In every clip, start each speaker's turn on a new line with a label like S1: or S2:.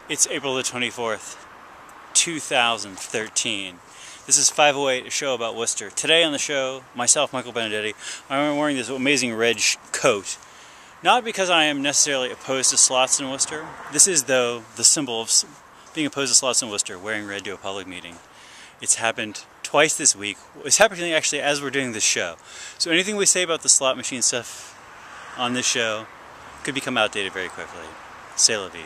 S1: It's April the 24th, 2013. This is 508, a show about Worcester. Today on the show, myself, Michael Benedetti, I'm wearing this amazing red coat. Not because I am necessarily opposed to slots in Worcester. This is, though, the symbol of being opposed to slots in Worcester, wearing red to a public meeting. It's happened twice this week. It's happening actually as we're doing this show. So anything we say about the slot machine stuff on this show could become outdated very quickly. C'est la vie.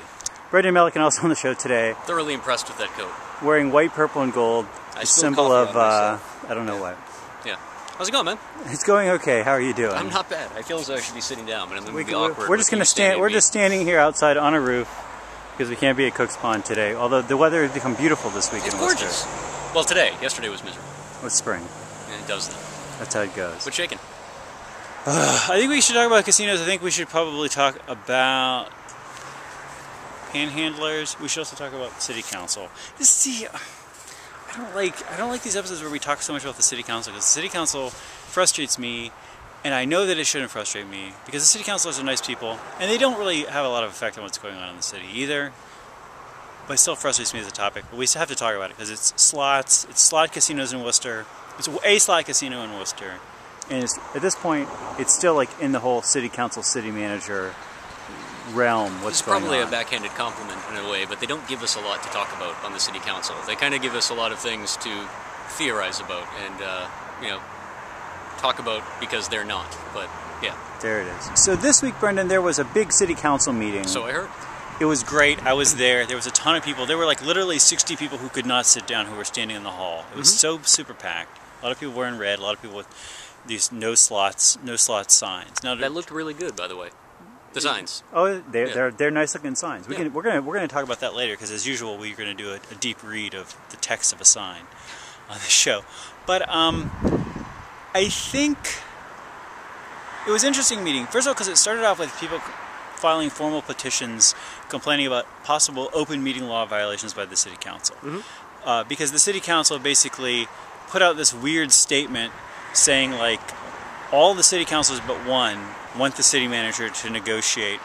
S1: Brendan Melican also on the show today.
S2: Thoroughly impressed with that coat.
S1: Wearing white, purple, and gold. A symbol of, I don't know what.
S2: Yeah. How's it going, man?
S1: It's going okay. How are you doing?
S2: I'm not bad. I feel as though I should be sitting down, but I'm going to be awkward.
S1: We're just going to stand. We're just standing here outside on a roof because we can't be at Cook's Pond today. Although the weather has become beautiful this week in Worcester.
S2: It's gorgeous. Well, today. Yesterday was miserable.
S1: It's spring.
S2: And it does that.
S1: That's how it goes.
S2: What's shaking?
S1: I think we should talk about casinos. I think we should probably talk about panhandlers. We should also talk about city council. I don't like these episodes where we talk so much about the city council, because the city council frustrates me, and I know that it shouldn't frustrate me because the city councilors are nice people and they don't really have a lot of effect on what's going on in the city either. But it still frustrates me as a topic. But we still have to talk about it because it's slots. It's slot casinos in Worcester. It's a slot casino in Worcester, and at this point, it's still like in the whole city council, city manager realm. What's going on?
S2: It's probably a backhanded compliment in a way, but they don't give us a lot to talk about on the city council. They kind of give us a lot of things to theorize about and talk about because they're not. But yeah,
S1: there it is. So this week, Brendan, there was a big city council meeting.
S2: So I heard.
S1: It was great. I was there. There was a ton of people. There were like literally 60 people who could not sit down, who were standing in the hall. It was so super packed. A lot of people wearing red. A lot of people with these no slots signs. Now
S2: that looked really good, by the way. The signs.
S1: Oh, they're nice looking signs. We're gonna talk about that later because, as usual, we're gonna do a deep read of the text of a sign on the show. But I think it was an interesting meeting. First of all, because it started off with people filing formal petitions complaining about possible open meeting law violations by the city council. Because the city council basically put out this weird statement saying, like, all the city councilors but one want the city manager to negotiate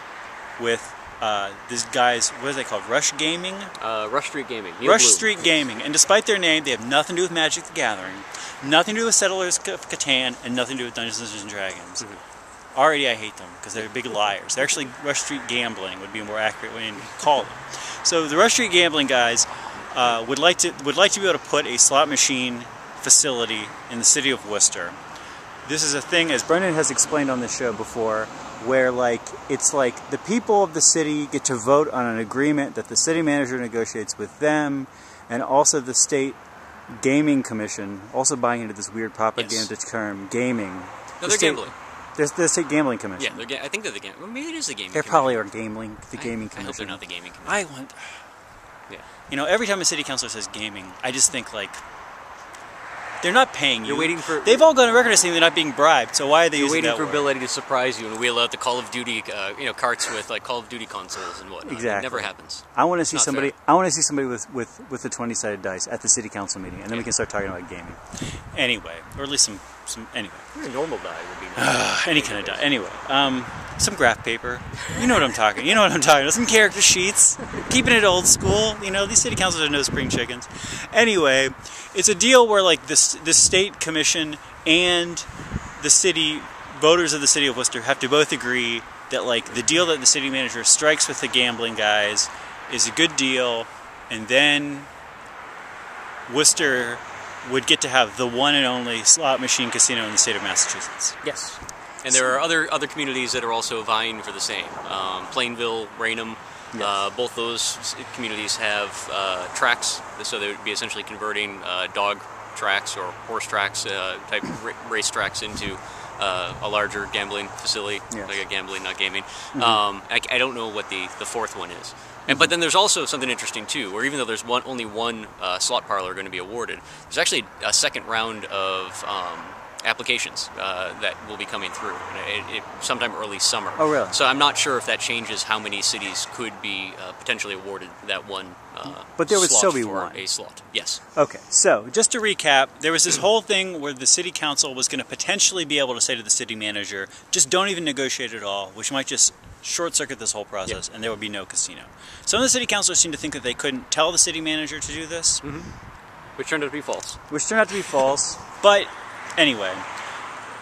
S1: with these guys, what are they called, Rush Gaming?
S2: Rush Street Gaming.
S1: Rush Street Gaming. And despite their name, they have nothing to do with Magic the Gathering, nothing to do with Settlers of Catan, and nothing to do with Dungeons and Dragons. Already I hate them because they're big liars. They're actually Rush Street Gambling would be a more accurate way to call them. So the Rush Street Gambling guys would like to be able to put a slot machine facility in the city of Worcester. This is a thing, as Brendan has explained on the show before, where it's like the people of the city get to vote on an agreement that the city manager negotiates with them, and also the state gaming commission, also buying into this weird propaganda term, gaming.
S2: No, they're gambling.
S1: There's the state gambling commission.
S2: Yeah, I think they're the gaming. Well, maybe it is the gaming.
S1: They probably are the gaming commission.
S2: I hope they're not the gaming commission.
S1: Yeah. Every time a city councilor says gaming, I just think they're not paying you.
S2: You're waiting for.
S1: They've all gone on record as saying they're not being bribed. So why are they using that word?
S2: You're waiting for Bill Eddy to surprise you and wheel out the Call of Duty, carts with Call of Duty consoles and whatnot.
S1: Exactly.
S2: It never happens.
S1: I want to see somebody. Fair. I want to see somebody with the 20-sided dice at the city council meeting, and then we can start talking about gaming. Anyway, or at least some anyway.
S2: A normal die would be nice.
S1: Any kind of die. Anyway, some graph paper. You know what I'm talking. You know what I'm talking about. Some character sheets. Keeping it old school. These city councils are no spring chickens. Anyway, it's a deal where the state commission and the city voters of the city of Worcester have to both agree that the deal that the city manager strikes with the gambling guys is a good deal, and then Worcester would get to have the one and only slot machine casino in the state of Massachusetts.
S2: Yes. And there are other communities that are also vying for the same. Plainville, Raynham, yes. Both those communities have tracks, so they would be essentially converting dog tracks or horse tracks type race tracks into a larger gambling facility, yes. Like a gambling, not gaming. I don't know what the fourth one is. But then there's also something interesting too, where even though there's only one slot parlor going to be awarded, there's actually a second round of applications that will be coming through sometime early summer.
S1: Oh, really?
S2: So I'm not sure if that changes how many cities could be potentially awarded that one.
S1: But there would
S2: slot
S1: still be
S2: for
S1: one.
S2: a slot. Yes.
S1: Okay, so just to recap, there was this whole thing where the city council was going to potentially be able to say to the city manager, just don't even negotiate at all, which might just short-circuit this whole process, and there would be no casino. Some of the city councilors seemed to think that they couldn't tell the city manager to do this.
S2: Which turned out to be false.
S1: Which turned out to be false. But anyway,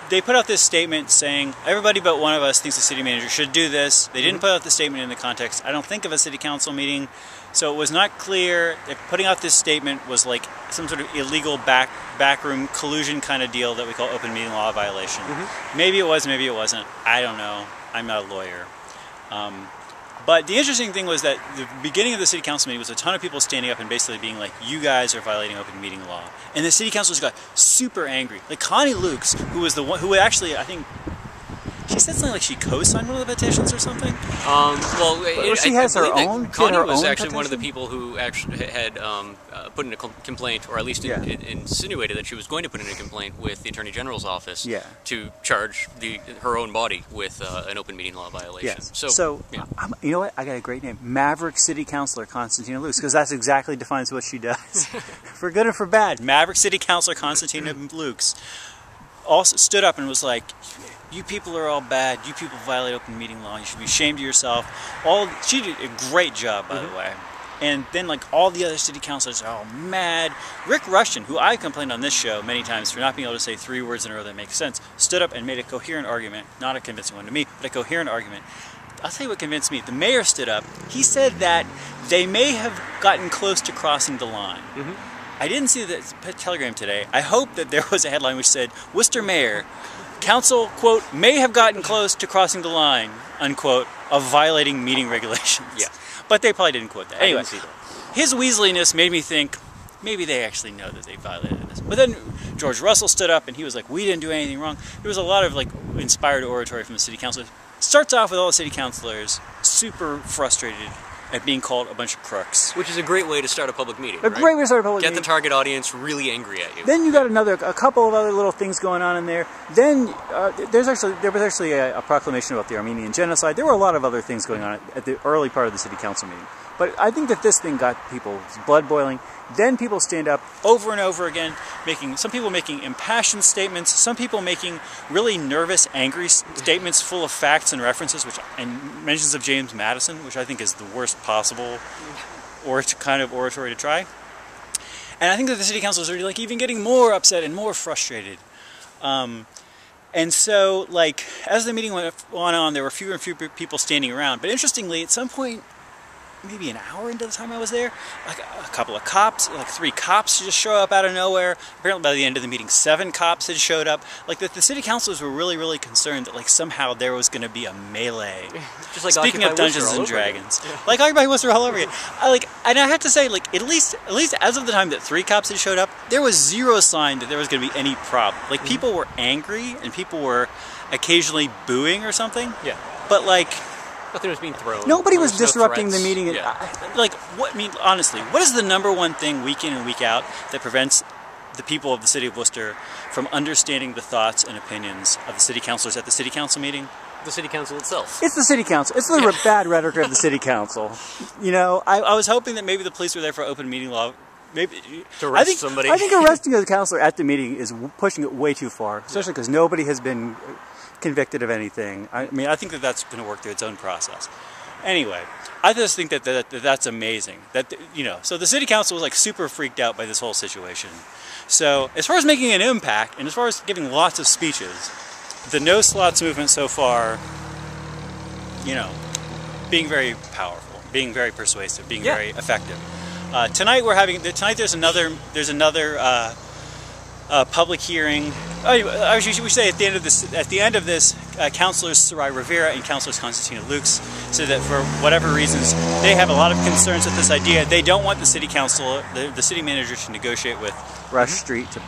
S1: they put out this statement saying, everybody but one of us thinks the city manager should do this. They didn't put out the statement in the context, I don't think, of a city council meeting. So it was not clear if putting out this statement was like some sort of illegal backroom collusion kind of deal that we call open meeting law violation. Maybe it was, maybe it wasn't. I don't know. I'm not a lawyer. But the interesting thing was that the beginning of the city council meeting was a ton of people standing up and basically being like, you guys are violating open meeting law. And the city councilors got super angry. Like Connie Lukes, who was the one who actually, I think, she said something like she co-signed one of the petitions or something. Well, she has her own.
S2: Connie was
S1: own
S2: actually
S1: petition?
S2: one of the people who actually had put in a complaint, or at least insinuated that she was going to put in a complaint with the Attorney General's office to charge her own body with an open meeting law violation.
S1: Yes.
S2: So
S1: you know what? I got a great name, Maverick City Councilor Constantina Lukes, because that's exactly defines what she does, for good or for bad. Maverick City Councilor Constantina Lukes also stood up and was like, you people are all bad. You people violate open meeting law. You should be ashamed of yourself. She did a great job, by the way. And then, like, all the other city councilors are all mad. Rick Rushton, who I complained on this show many times for not being able to say 3 words in a row that make sense, stood up and made a coherent argument. Not a convincing one to me, but a coherent argument. I'll tell you what convinced me. The mayor stood up. He said that they may have gotten close to crossing the line. I didn't see the telegram today. I hope that there was a headline which said, Worcester Mayor, Council, quote, may have gotten close to crossing the line, unquote, of violating meeting regulations.
S2: Yeah.
S1: But they probably didn't quote that. Anyway,
S2: I didn't see that.
S1: His weaseliness made me think, maybe they actually know that they violated this. But then George Russell stood up and he was like, we didn't do anything wrong. There was a lot of like inspired oratory from the city council. Starts off with all the city councilors super frustrated at being called a bunch of crooks.
S2: Which is a great way to start a public meeting.
S1: Great way to start a public meeting.
S2: Get the target audience really angry at you.
S1: Then you got a couple of other little things going on in there. Then there was actually a proclamation about the Armenian genocide. There were a lot of other things going on at the early part of the city council meeting. But I think that this thing got people's blood boiling. Then people stand up over and over again, some people making impassioned statements, some people making really nervous, angry statements full of facts and references, and mentions of James Madison, which I think is the worst possible kind of oratory to try. And I think that the city councilors are like even getting more upset and more frustrated. And so, like, as the meeting went on, there were fewer and fewer people standing around. But interestingly, at some point, maybe an hour into the time I was there, like a couple of cops, like 3 cops just show up out of nowhere. Apparently by the end of the meeting, 7 cops had showed up. Like the city councilors were really, really concerned that like somehow there was going to be a melee.
S2: Just like
S1: speaking of Dungeons and Dragons, like Occupy Worcester all over again. And I have to say, like at least as of the time that 3 cops had showed up, there was zero sign that there was going to be any problem. Like people were angry and people were occasionally booing or something.
S2: Yeah.
S1: But like.
S2: Nothing was being thrown.
S1: Nobody was disrupting the
S2: threats.
S1: meeting. Honestly, what is the number one thing week in and week out that prevents the people of the city of Worcester from understanding the thoughts and opinions of the city councilors at the city council meeting?
S2: The city council itself.
S1: It's the city council. It's the bad rhetoric of the city council. You know, I was hoping that maybe the police were there for open meeting law. Maybe
S2: to arrest somebody.
S1: I think arresting a councilor at the meeting is pushing it way too far, especially because nobody has been convicted of anything. I mean, I think that that's going to work through its own process. Anyway, I just think that's amazing. So the city council was like super freaked out by this whole situation. So as far as making an impact, and as far as giving lots of speeches, the no slots movement so far, being very powerful, being very persuasive, being very effective. Tonight there's another public hearing. We say at the end of this, Councilors Sarai Rivera and Councilors Constantina Lukes said that for whatever reasons they have a lot of concerns with this idea. They don't want the city council, the city manager, to negotiate with Rush Street to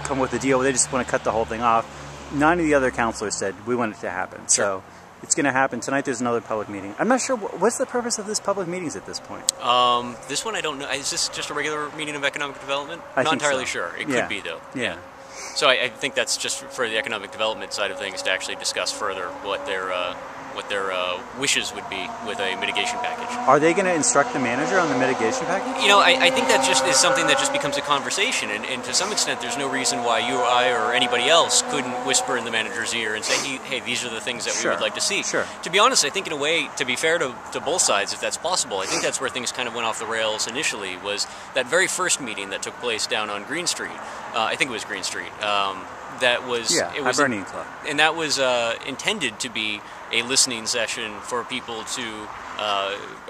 S1: come with a deal. They just want to cut the whole thing off. None of the other councilors said we want it to happen. So it's going to happen tonight. There's another public meeting. I'm not sure what's the purpose of this public meetings at this point.
S2: This one I don't know. Is this just a regular meeting of economic development?
S1: I
S2: Not
S1: think
S2: entirely
S1: so.
S2: sure. It could be though.
S1: Yeah.
S2: So I think that's just for the economic development side of things to actually discuss further what their wishes would be with a mitigation package.
S1: Are they going to instruct the manager on the mitigation package?
S2: You know, I think that just is something that just becomes a conversation, and to some extent there's no reason why you or I or anybody else couldn't whisper in the manager's ear and say, hey, these are the things that we would like to see.
S1: Sure.
S2: To be honest, I think in a way, to be fair to both sides, if that's possible, I think that's where things kind of went off the rails initially, was that very first meeting that took place down on Green Street. I think it was Green Street. That was
S1: Hibernian Club,
S2: and that was intended to be a listening session for people to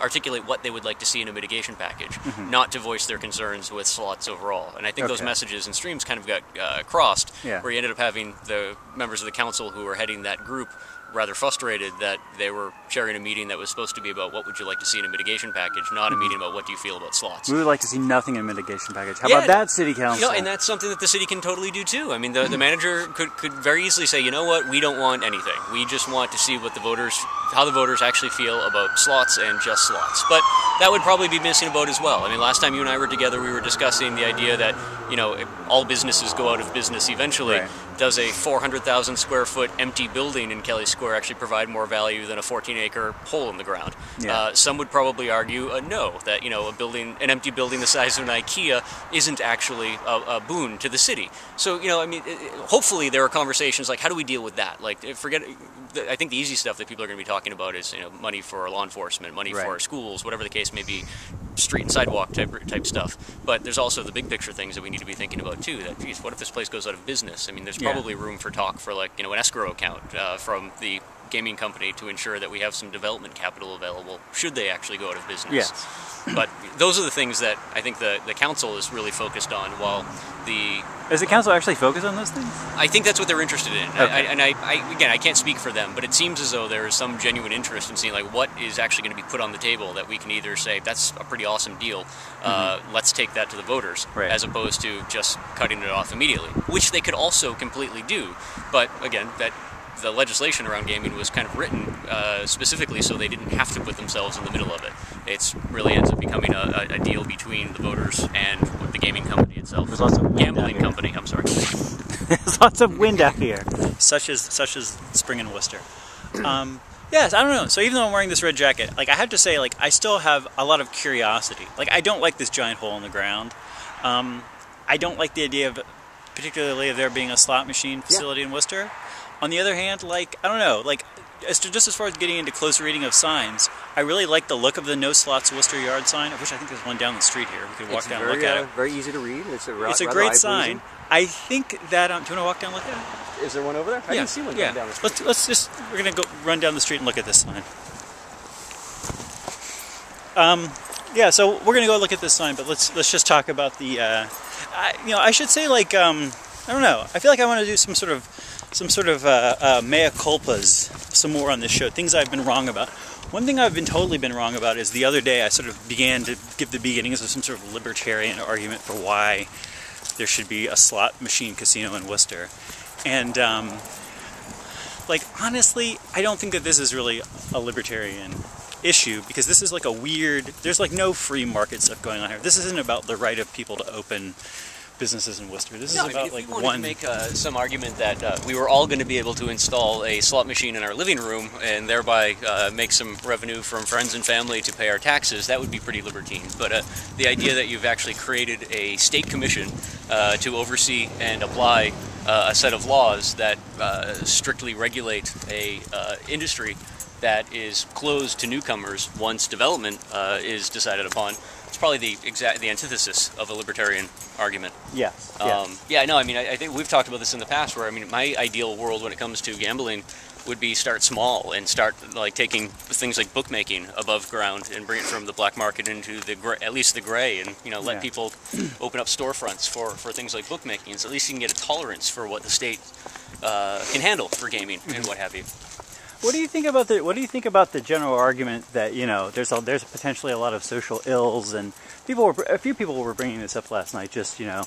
S2: articulate what they would like to see in a mitigation package, not to voice their concerns with slots overall. And I think those messages and streams kind of got crossed, where you ended up having the members of the council who were heading that group rather frustrated that they were chairing a meeting that was supposed to be about what would you like to see in a mitigation package, not a meeting about what do you feel about slots.
S1: We would like to see nothing in a mitigation package. How about that, City Council?
S2: You know, and that's something that the city can totally do too. I mean, the manager could very easily say, you know what, we don't want anything. We just want to see what how the voters actually feel about slots and just slots. But that would probably be missing a boat as well. I mean, last time you and I were together, we were discussing the idea that, you know, if all businesses go out of business eventually.
S1: Right.
S2: Does a 400,000 square foot empty building in Kelly Square actually provide more value than a 14-acre hole in the ground?
S1: Yeah.
S2: Some would probably argue no, that, you know, an empty building the size of an IKEA isn't actually a boon to the city. So, you know, I mean, hopefully there are conversations like, how do we deal with that? Like, I think the easy stuff that people are going to be talking about is, you know, money for law enforcement, money for schools, whatever the case may be, street and sidewalk type stuff. But there's also the big picture things that we need to be thinking about too. That, geez, what if this place goes out of business? I mean, there's probably room for talk for, like, you know, an escrow account from the gaming company to ensure that we have some development capital available should they actually go out of business.
S1: Yes.
S2: But those are the things that I think the council is really focused on, while
S1: Is the council actually focused on those things?
S2: I think that's what they're interested in.
S1: Okay.
S2: I can't speak for them, but it seems as though there is some genuine interest in seeing, like, what is actually going to be put on the table that we can either say, that's a pretty awesome deal, let's take that to the voters, as opposed to just cutting it off immediately, which they could also completely do. But again, that the legislation around gaming was kind of written specifically so they didn't have to put themselves in the middle of it. It really ends up becoming a deal between the voters and the gaming company itself.
S1: There's lots of
S2: gambling company. I'm sorry.
S1: There's lots of wind out here, such as spring in Worcester. Yes, I don't know. So even though I'm wearing this red jacket, like, I have to say, like, I still have a lot of curiosity. Like, I don't like this giant hole in the ground. I don't like the idea of, particularly, of there being a slot machine facility in Worcester. On the other hand, like, I don't know, like, just as far as getting into close reading of signs, I really like the look of the No Slots Worcester Yard sign, of which I think there's one down the street here. We could walk down and look at it.
S3: Very easy to read. It's
S1: a great sign. I think that, do you want to walk down and look at it?
S3: Is there one over there? I didn't see one down the street.
S1: We're going to go run down the street and look at this sign. So we're going to go look at this sign, but let's just talk about the, I should say, like, I don't know, I feel like I want to do some sort of mea culpas some more on this show, things I've been wrong about. One thing I've totally been wrong about is the other day I sort of began to give the beginnings of some sort of libertarian argument for why there should be a slot machine casino in Worcester. And, like, honestly, I don't think that this is really a libertarian issue, because this is like a weird, there's like no free market stuff going on here. This isn't about the right of people to open businesses in Worcester. This is about, like,
S2: to make some argument that we were all going to be able to install a slot machine in our living room and thereby make some revenue from friends and family to pay our taxes, that would be pretty libertine. But the idea that you've actually created a state commission to oversee and apply a set of laws that strictly regulate a industry that is closed to newcomers once development is decided upon, it's probably the antithesis of a libertarian argument.
S1: Yes.
S2: Yeah, no, I mean, I think we've talked about this in the past, where, I mean, my ideal world when it comes to gambling would be start small and start, like, taking things like bookmaking above ground and bring it from the black market into at least the gray, and, you know, let people open up storefronts for things like bookmaking, so at least you can get a tolerance for what the state can handle for gaming and what have you.
S1: What do you think about the general argument that, you know, there's potentially a lot of social ills, and a few people were bringing this up last night, just, you know,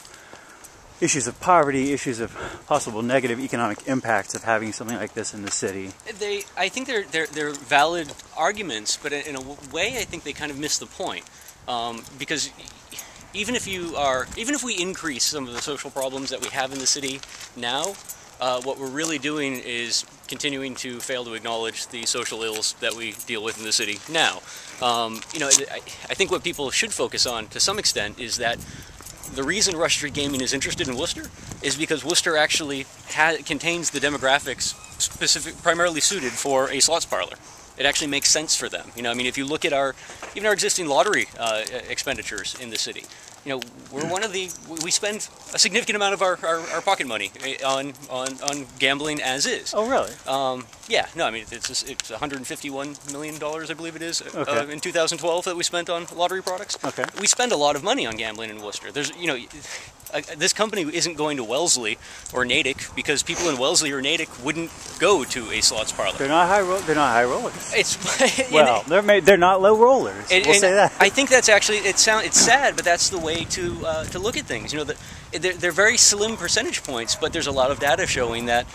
S1: issues of poverty, issues of possible negative economic impacts of having something like this in the city.
S2: I think they're valid arguments, but in a way I think they kind of miss the point, because even if we increase some of the social problems that we have in the city now, what we're really doing is continuing to fail to acknowledge the social ills that we deal with in the city now. You know, I think what people should focus on to some extent is that the reason Rush Street Gaming is interested in Worcester is because Worcester actually contains the demographics primarily suited for a slots parlor. It actually makes sense for them. You know, I mean, if you look at even our existing lottery expenditures in the city, you know, we're one of we spend a significant amount of our pocket money on gambling as is.
S1: Oh, really?
S2: Yeah. No, I mean, it's $151 million, I believe it is,
S1: okay.
S2: in 2012 that we spent on lottery products.
S1: Okay.
S2: We spend a lot of money on gambling in Worcester. There's, you know, this company isn't going to Wellesley or Natick because people in Wellesley or Natick wouldn't go to a slots parlor.
S1: They're not high rollers.
S2: It's
S1: well, they're not low rollers. We'll say that.
S2: I think that's actually it's sad, but that's the way to look at things. You know, they're very slim percentage points, but there's a lot of data showing that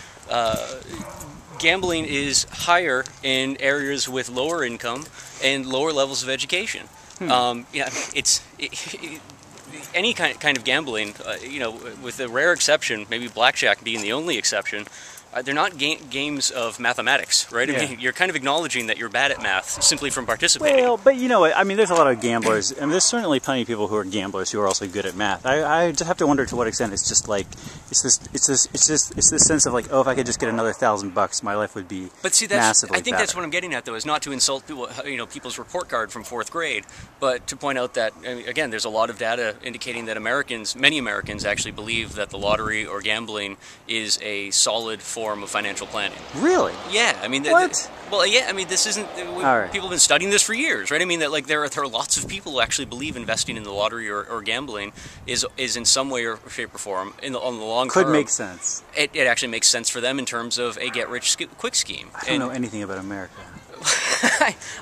S2: gambling is higher in areas with lower income and lower levels of education. Yeah, any kind of gambling, you know, with a rare exception, maybe blackjack being the only exception, they're not games of mathematics, right?
S1: Yeah.
S2: I mean, you're kind of acknowledging that you're bad at math simply from participating.
S1: Well, but you know what? I mean, there's a lot of gamblers, and there's certainly plenty of people who are gamblers who are also good at math. I just have to wonder to what extent it's just like it's this sense of like, oh, if I could just get another $1,000, my life would be massively
S2: I think
S1: better.
S2: That's what I'm getting at, though, is not to insult people, you know, people's report card from 4th grade, but to point out that, I mean, again, there's a lot of data indicating that many Americans actually believe that the lottery or gambling is a solid form of financial planning.
S1: Really?
S2: Yeah, I mean,
S1: what?
S2: Well, yeah, I mean, this isn't.
S1: Right.
S2: People have been studying this for years, right? I mean, that like there are lots of people who actually believe investing in the lottery or gambling is in some way or shape or form on the long term
S1: Could make sense.
S2: It actually makes sense for them in terms of a get-rich-quick scheme.
S1: I don't know anything about America.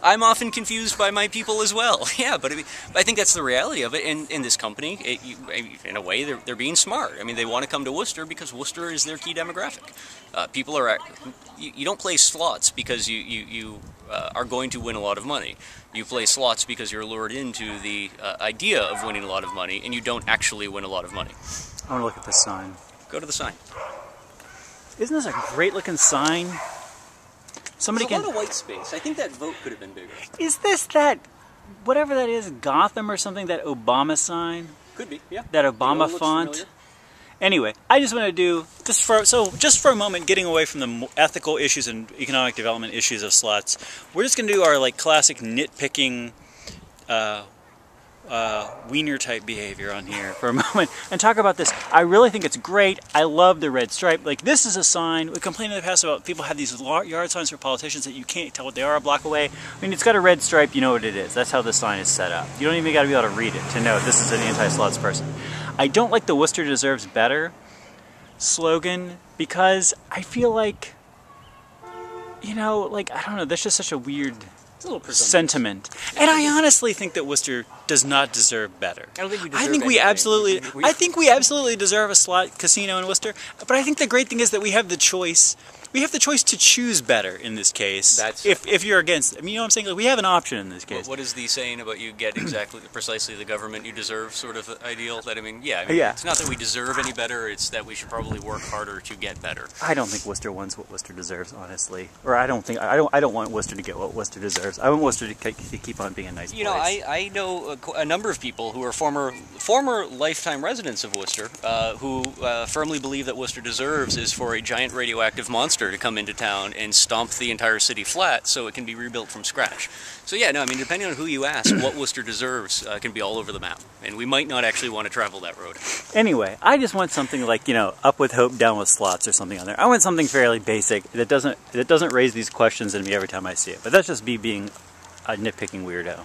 S2: I'm often confused by my people as well. Yeah, but I think that's the reality of it. In this company, in a way, they're being smart. I mean, they want to come to Worcester because Worcester is their key demographic. People are you don't play slots because you are going to win a lot of money. You play slots because you're lured into the idea of winning a lot of money, and you don't actually win a lot of money.
S1: I want to look at this sign.
S2: Go to the sign.
S1: Isn't this a great-looking sign? Somebody
S2: There's a lot of white space. I think that vote could have been bigger.
S1: Is this that, whatever that is, Gotham or something, that Obama sign?
S2: Could be, yeah.
S1: That Obama font? Familiar. Anyway, I just want to do, just for a moment, getting away from the ethical issues and economic development issues of slots, we're just going to do our like classic nitpicking wiener type behavior on here for a moment and talk about this. I really think it's great. I love the red stripe. Like, this is a sign. We complained in the past about people have these yard signs for politicians that you can't tell what they are a block away. I mean, it's got a red stripe, you know what it is. That's how this sign is set up. You don't even got to be able to read it to know this is an anti-slots person. I don't like the Worcester deserves better slogan because I feel like, you know, like, I don't know, that's just such a weird sentiment. And I honestly think that Worcester does not deserve better.
S2: I don't think we deserve
S1: I think we absolutely deserve a slot casino in Worcester, but I think the great thing is that we have the choice. We have the choice to choose better in this case. If you're against, I mean, you know what I'm saying? Like, we have an option in this case.
S2: What is the saying about you get precisely the government you deserve sort of ideal? That, I mean, yeah, it's not that we deserve any better, it's that we should probably work harder to get better.
S1: I don't think Worcester wants what Worcester deserves, honestly. Or I don't want Worcester to get what Worcester deserves. I want Worcester to keep on being a nice place.
S2: You know, I know a number of people who are former lifetime residents of Worcester who firmly believe that Worcester deserves is for a giant radioactive monster to come into town and stomp the entire city flat so it can be rebuilt from scratch. So yeah, no, I mean, depending on who you ask, what Worcester deserves can be all over the map. And we might not actually want to travel that road.
S1: Anyway, I just want something like, you know, up with hope, down with slots or something on there. I want something fairly basic that doesn't raise these questions in me every time I see it. But that's just me being a nitpicking weirdo.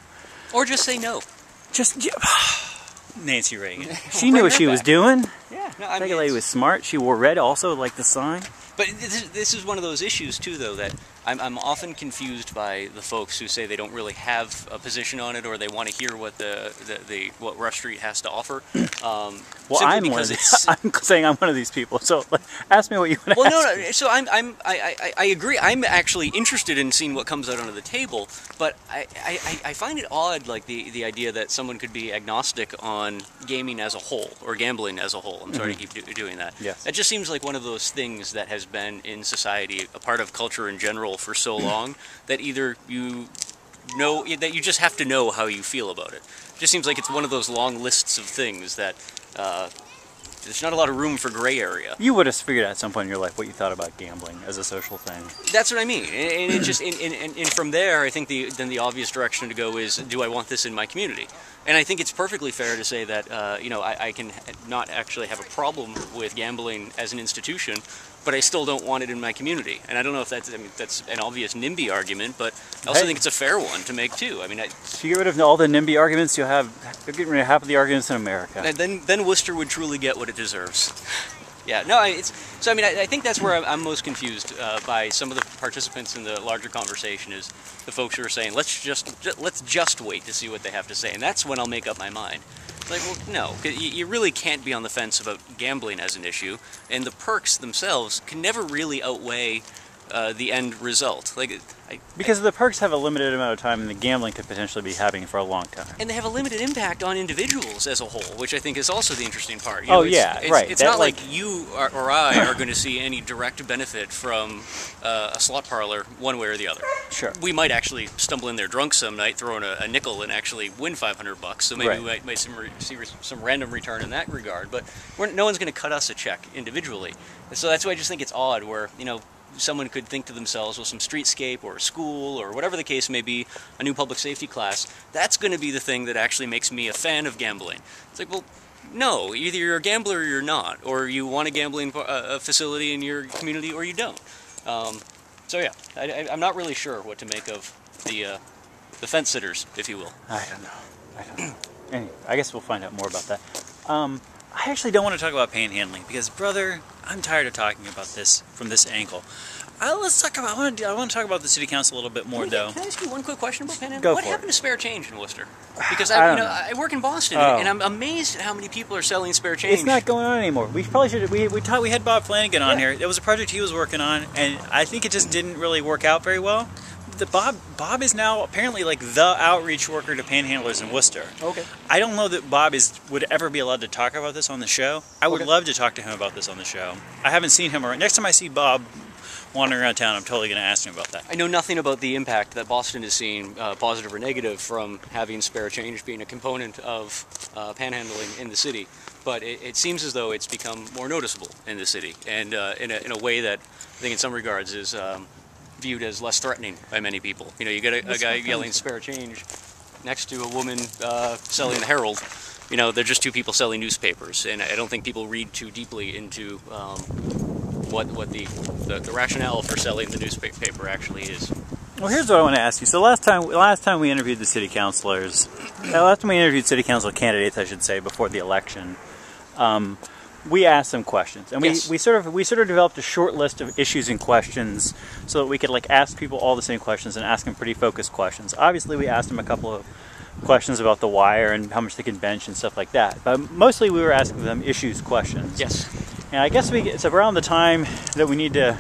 S2: Or just say no.
S1: Just... Nancy Reagan. She knew what she was doing.
S2: Yeah. No,
S1: I think the lady was smart. She wore red also, like the sign.
S2: But this is one of those issues too, though, that I'm often confused by the folks who say they don't really have a position on it, or they want to hear what what Rush Street has to offer.
S1: Well, I'm one of these. I'm saying I'm one of these people. So ask me what you want to ask.
S2: Well, no. So I agree. I'm actually interested in seeing what comes out onto the table, but I find it odd, like the idea that someone could be agnostic on gaming as a whole or gambling as a whole. I'm sorry to keep doing that.
S1: Yes.
S2: It just seems like one of those things that has been in society, a part of culture in general for so long, that either you know, that you just have to know how you feel about it. It just seems like it's one of those long lists of things that there's not a lot of room for gray area.
S1: You would have figured out at some point in your life what you thought about gambling as a social thing.
S2: That's what I mean, and it just and from there, I think then the obvious direction to go is, do I want this in my community? And I think it's perfectly fair to say that you know, I can not actually have a problem with gambling as an institution, but I still don't want it in my community. And I don't know if that's, I mean, that's an obvious NIMBY argument, but I also think it's a fair one to make too. I mean,
S1: if you get rid of all the NIMBY arguments, you'll get rid of half of the arguments in America.
S2: Then Worcester would truly get what it deserves. Yeah, no, so I mean, I think that's where I'm most confused by some of the participants in the larger conversation, is the folks who are saying, let's just wait to see what they have to say, and that's when I'll make up my mind. It's like, well, no, you really can't be on the fence about gambling as an issue, and the perks themselves can never really outweigh the end result. Like,
S1: because the perks have a limited amount of time, and the gambling could potentially be happening for a long time.
S2: And they have a limited impact on individuals as a whole, which I think is also the interesting part.
S1: Right.
S2: It's not like you or I are going to see any direct benefit from a slot parlor one way or the other.
S1: Sure.
S2: We might actually stumble in there drunk some night, throw in a nickel, and actually win $500. So maybe we might see some random return in that regard. But no one's going to cut us a check individually. And so that's why I just think it's odd where, you know, someone could think to themselves, well, some streetscape or a school or whatever the case may be, a new public safety class, that's going to be the thing that actually makes me a fan of gambling. It's like, well, no, either you're a gambler or you're not, or you want a gambling facility in your community or you don't. So yeah, I'm not really sure what to make of the fence sitters, if you will.
S1: I don't know. Anyway, I guess we'll find out more about that. I actually don't want to talk about panhandling because, brother, I'm tired of talking about this from this angle. Let's talk about. I want to talk about the city council a little bit more, though.
S2: Can I ask you one quick question about panhandling?
S1: Go
S2: what
S1: for
S2: happened
S1: it.
S2: to spare change in Worcester? Because
S1: I
S2: work in Boston, and I'm amazed at how many people are selling spare change.
S1: It's not going on anymore. We probably should. We had Bob Flanagan on here. It was a project he was working on, and I think it just didn't really work out very well. Bob is now apparently like the outreach worker to panhandlers in Worcester.
S2: Okay.
S1: I don't know that Bob would ever be allowed to talk about this on the show. I would love to talk to him about this on the show. I haven't seen him. Next time I see Bob wandering around town, I'm totally going to ask him about that.
S2: I know nothing about the impact that Boston is seeing, positive or negative, from having spare change being a component of panhandling in the city. But it seems as though it's become more noticeable in the city, and in a way that I think in some regards is viewed as less threatening by many people. You know, you get a guy yelling spare change next to a woman selling the Herald. You know, they're just two people selling newspapers, and I don't think people read too deeply into what the rationale for selling the newspaper actually is.
S1: Well, here's what I want to ask you. So last time we interviewed the city councilors, last time we interviewed city council candidates, I should say, before the election, we asked them questions, and we sort of developed a short list of issues and questions so that we could like ask people all the same questions and ask them pretty focused questions. Obviously, we asked them a couple of questions about the wire and how much they can bench and stuff like that, but mostly we were asking them issues questions.
S2: Yes.
S1: And I guess it's around the time that we need to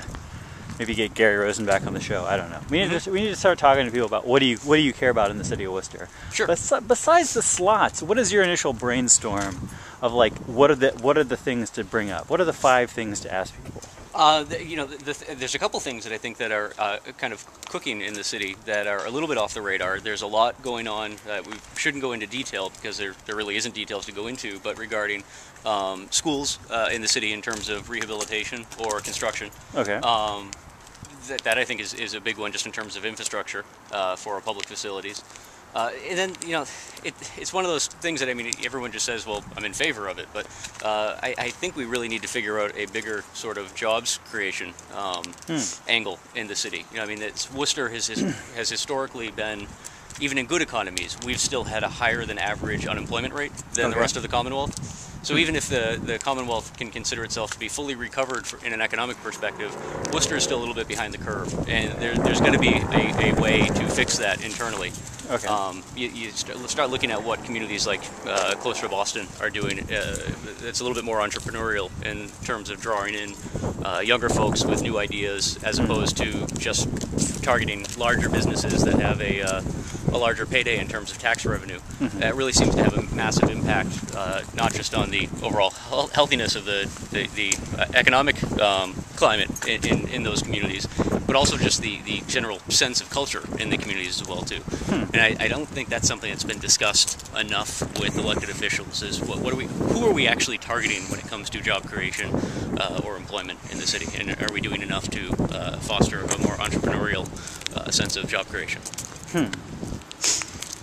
S1: maybe get Gary Rosen back on the show. I don't know. We need to start talking to people about what do you care about in the city of Worcester.
S2: Sure.
S1: Besides the slots, what is your initial brainstorm of like what are the things to bring up? What are the 5 things to ask people?
S2: There's a couple things that I think that are kind of cooking in the city that are a little bit off the radar. There's a lot going on that we shouldn't go into detail because there really isn't details to go into, but regarding schools in the city in terms of rehabilitation or construction.
S1: Okay.
S2: That I think is a big one just in terms of infrastructure for our public facilities. And then, you know, it's one of those things that, I mean, everyone just says, well, I'm in favor of it, but I think we really need to figure out a bigger sort of jobs creation angle in the city. You know, I mean, Worcester has historically been, even in good economies, we've still had a higher than average unemployment rate than the rest of the Commonwealth. So even if the Commonwealth can consider itself to be fully recovered in an economic perspective, Worcester is still a little bit behind the curve, and there's going to be a way to fix that internally.
S1: Okay.
S2: You start looking at what communities like closer to Boston are doing. It's a little bit more entrepreneurial in terms of drawing in younger folks with new ideas, as opposed to just targeting larger businesses that have a larger payday in terms of tax revenue. That really seems to have a massive impact, not just on the overall healthiness of the economic climate in those communities, but also just the general sense of culture in the communities as well too. And I don't think that's something that's been discussed enough with elected officials. Is who are we actually targeting when it comes to job creation or employment in the city, and are we doing enough to foster a more entrepreneurial sense of job creation?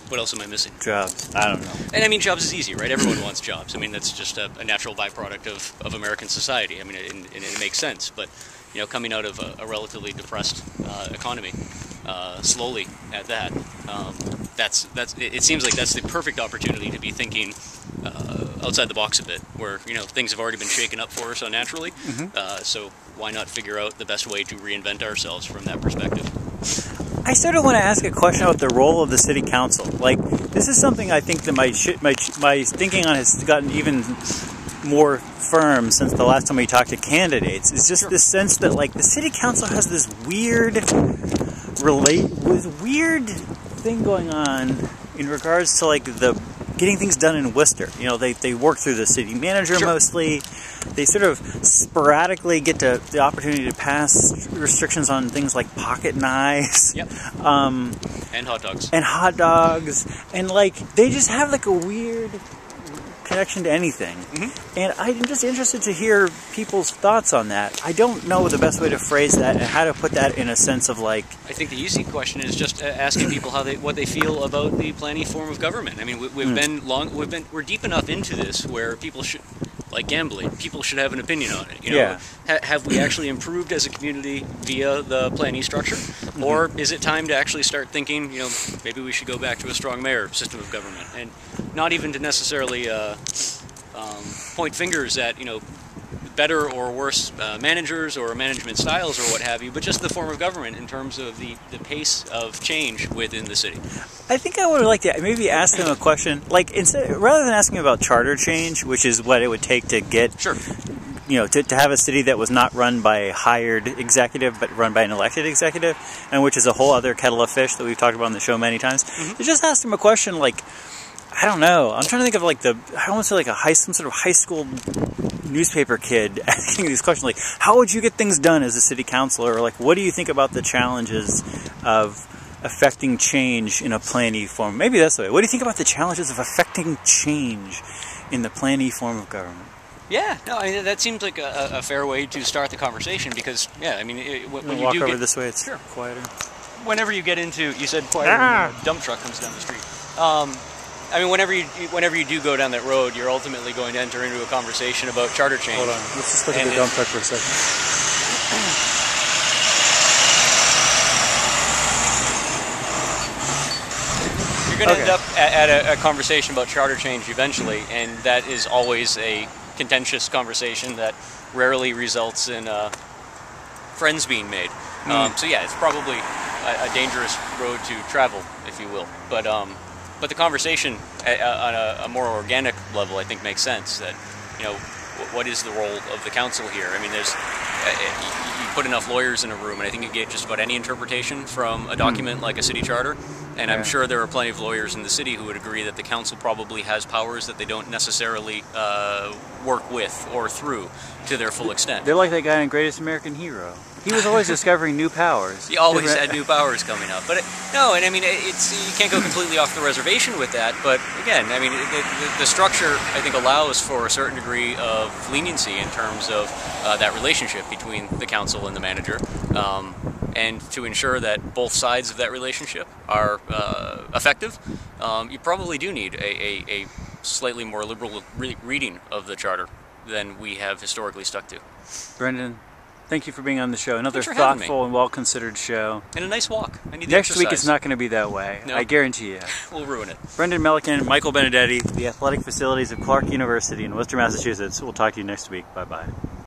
S2: What else am I missing?
S1: Jobs. I don't know.
S2: And I mean, jobs is easy, right? Everyone wants jobs. I mean, that's just a natural byproduct of American society. I mean, and it makes sense. But coming out of a relatively depressed economy, slowly at that, it seems like that's the perfect opportunity to be thinking outside the box a bit, where things have already been shaken up for us unnaturally. So why not figure out the best way to reinvent ourselves from that perspective?
S1: I sort of want to ask a question about the role of the city council. Like, this is something I think that my thinking on has gotten even more firm since the last time we talked to candidates. It's just this sense that, like, the city council has this weird thing going on in regards to, like, the getting things done in Worcester. They work through the city manager mostly. They sort of sporadically get the opportunity to pass restrictions on things like pocket knives.
S2: And hot dogs.
S1: And like, they just have like a weird connection to anything. And I'm just interested to hear people's thoughts on that. I don't know the best way to phrase that and how to put that in a sense of like...
S2: I think the easy question is just asking people what they feel about the planning form of government. I mean, we're deep enough into this where people should, like gambling, people should have an opinion on it. Have we actually improved as a community via the planning structure, or is it time to actually start thinking, maybe we should go back to a strong mayor system of government, and not even to necessarily point fingers at better or worse managers or management styles or what have you, but just the form of government in terms of the pace of change within the city.
S1: I think I would like to maybe ask them a question, like rather than asking about charter change, which is what it would take to get, to have a city that was not run by a hired executive but run by an elected executive, and which is a whole other kettle of fish that we've talked about on the show many times. To just ask them a question like, I don't know. I'm trying to think of like I almost feel like some sort of high school newspaper kid asking these questions like, how would you get things done as a city councilor? Or like, what do you think about the challenges of affecting change in a planning form? Maybe that's the way. What do you think about the challenges of affecting change in the planning form of government?
S2: Yeah, no, I mean, that seems like a fair way to start the conversation because, when you
S1: walk
S2: do
S1: over this way, it's quieter.
S2: Whenever you get into, you said quieter when a dump truck comes down the street. I mean, whenever you do go down that road, you're ultimately going to enter into a conversation about charter change.
S1: Hold on, let's just look at the dump truck for a second.
S2: You're going to end up at a conversation about charter change eventually, and that is always a contentious conversation that rarely results in friends being made. So yeah, it's probably a dangerous road to travel, if you will. But the conversation on a more organic level, I think, makes sense. That what is the role of the council here? I mean, you put enough lawyers in a room, and I think you get just about any interpretation from a document like a city charter. And I'm sure there are plenty of lawyers in the city who would agree that the council probably has powers that they don't necessarily work with or through to their full extent.
S1: They're like that guy in Greatest American Hero. He was always discovering new powers.
S2: He always had new powers coming up. But no, and I mean, you can't go completely off the reservation with that. But again, I mean, the structure, I think, allows for a certain degree of leniency in terms of that relationship between the council and the manager. And to ensure that both sides of that relationship are effective, you probably do need a slightly more liberal reading of the charter than we have historically stuck to.
S1: Brendan, Thank you for being on the show. Another
S2: Thanks for having
S1: thoughtful and well-considered show.
S2: And a nice walk. I need the
S1: Next week
S2: exercise.
S1: it's not going to be that way.
S2: No.
S1: I guarantee you.
S2: We'll ruin it.
S1: Brendan Melican, Michael Benedetti, the athletic facilities of Clark University in Worcester, Massachusetts. We'll talk to you next week. Bye-bye.